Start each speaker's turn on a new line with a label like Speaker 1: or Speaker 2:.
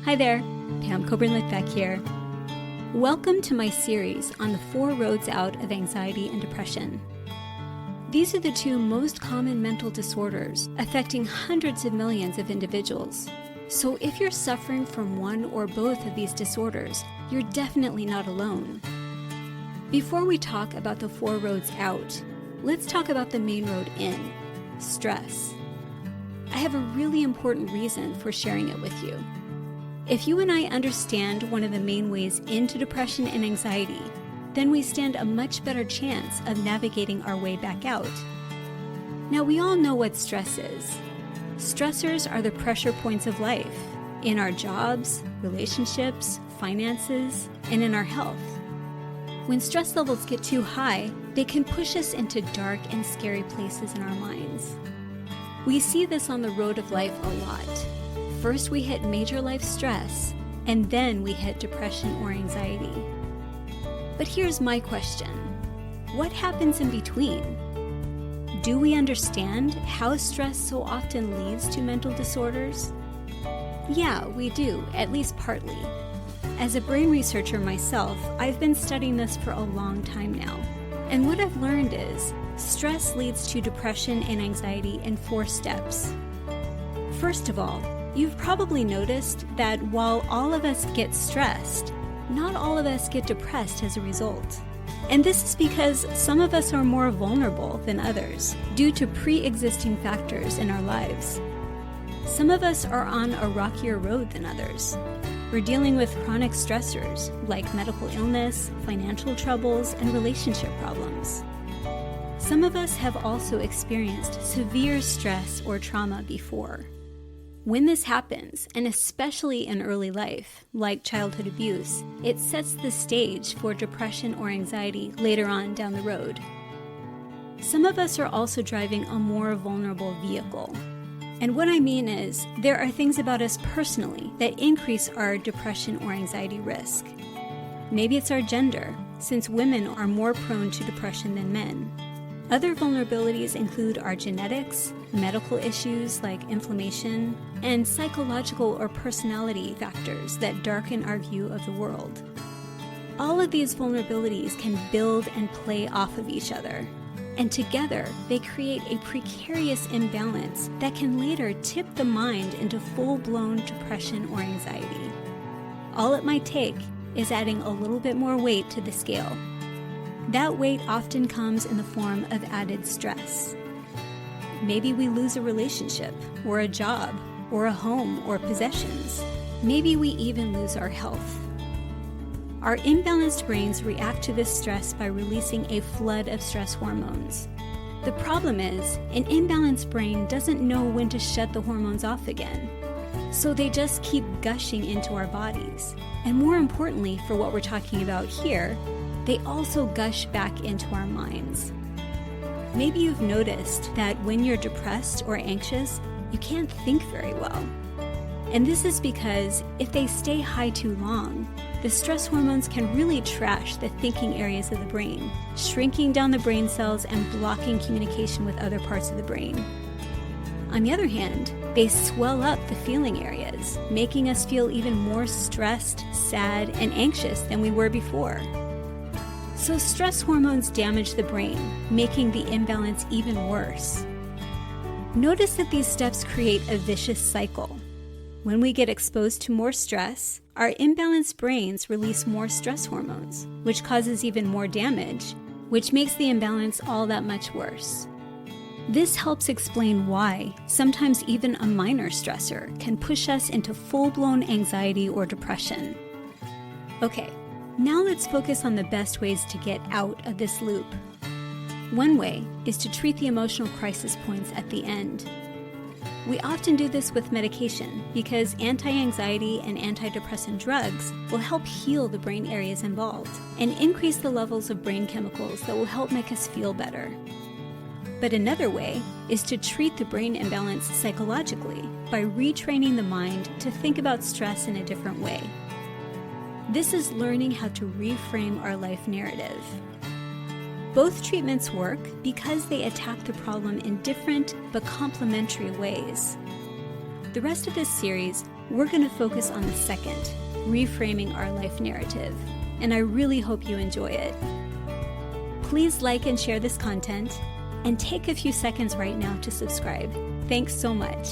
Speaker 1: Hi there, Pam Coburn-Litvak here. Welcome to my series on the 4 roads out of anxiety and depression. These are the 2 most common mental disorders affecting hundreds of millions of individuals. So if you're suffering from one or both of these disorders, you're definitely not alone. Before we talk about the 4 roads out, let's talk about the main road in, stress. I have a really important reason for sharing it with you. If you and I understand one of the main ways into depression and anxiety, then we stand a much better chance of navigating our way back out. Now, we all know what stress is. Stressors are the pressure points of life, in our jobs, relationships, finances, and in our health. When stress levels get too high, they can push us into dark and scary places in our minds. We see this on the road of life a lot. First, we hit major life stress, and then we hit depression or anxiety. But here's my question. What happens in between? Do we understand how stress so often leads to mental disorders? Yeah, we do, at least partly. As a brain researcher myself, I've been studying this for a long time now. And what I've learned is, stress leads to depression and anxiety in 4 steps. First of all, you've probably noticed that while all of us get stressed, not all of us get depressed as a result. And this is because some of us are more vulnerable than others due to pre-existing factors in our lives. Some of us are on a rockier road than others. We're dealing with chronic stressors like medical illness, financial troubles, and relationship problems. Some of us have also experienced severe stress or trauma before. When this happens, and especially in early life, like childhood abuse, it sets the stage for depression or anxiety later on down the road. Some of us are also driving a more vulnerable vehicle. And what I mean is, there are things about us personally that increase our depression or anxiety risk. Maybe it's our gender, since women are more prone to depression than men. Other vulnerabilities include our genetics, medical issues like inflammation, and psychological or personality factors that darken our view of the world. All of these vulnerabilities can build and play off of each other, and together they create a precarious imbalance that can later tip the mind into full-blown depression or anxiety. All it might take is adding a little bit more weight to the scale. That weight often comes in the form of added stress. Maybe we lose a relationship, or a job, or a home, or possessions. Maybe we even lose our health. Our imbalanced brains react to this stress by releasing a flood of stress hormones. The problem is, an imbalanced brain doesn't know when to shut the hormones off again. So they just keep gushing into our bodies. And more importantly, for what we're talking about here, they also gush back into our minds. Maybe you've noticed that when you're depressed or anxious, you can't think very well. And this is because if they stay high too long, the stress hormones can really trash the thinking areas of the brain, shrinking down the brain cells and blocking communication with other parts of the brain. On the other hand, they swell up the feeling areas, making us feel even more stressed, sad, and anxious than we were before. So stress hormones damage the brain, making the imbalance even worse. Notice that these steps create a vicious cycle. When we get exposed to more stress, our imbalanced brains release more stress hormones, which causes even more damage, which makes the imbalance all that much worse. This helps explain why sometimes even a minor stressor can push us into full-blown anxiety or depression. Okay. Now let's focus on the best ways to get out of this loop. One way is to treat the emotional crisis points at the end. We often do this with medication because anti-anxiety and antidepressant drugs will help heal the brain areas involved and increase the levels of brain chemicals that will help make us feel better. But another way is to treat the brain imbalance psychologically by retraining the mind to think about stress in a different way. This is learning how to reframe our life narrative. Both treatments work because they attack the problem in different but complementary ways. The rest of this series we're going to focus on the second, reframing our life narrative, and I really hope you enjoy it. Please like and share this content, and take a few seconds right now to subscribe. Thanks so much.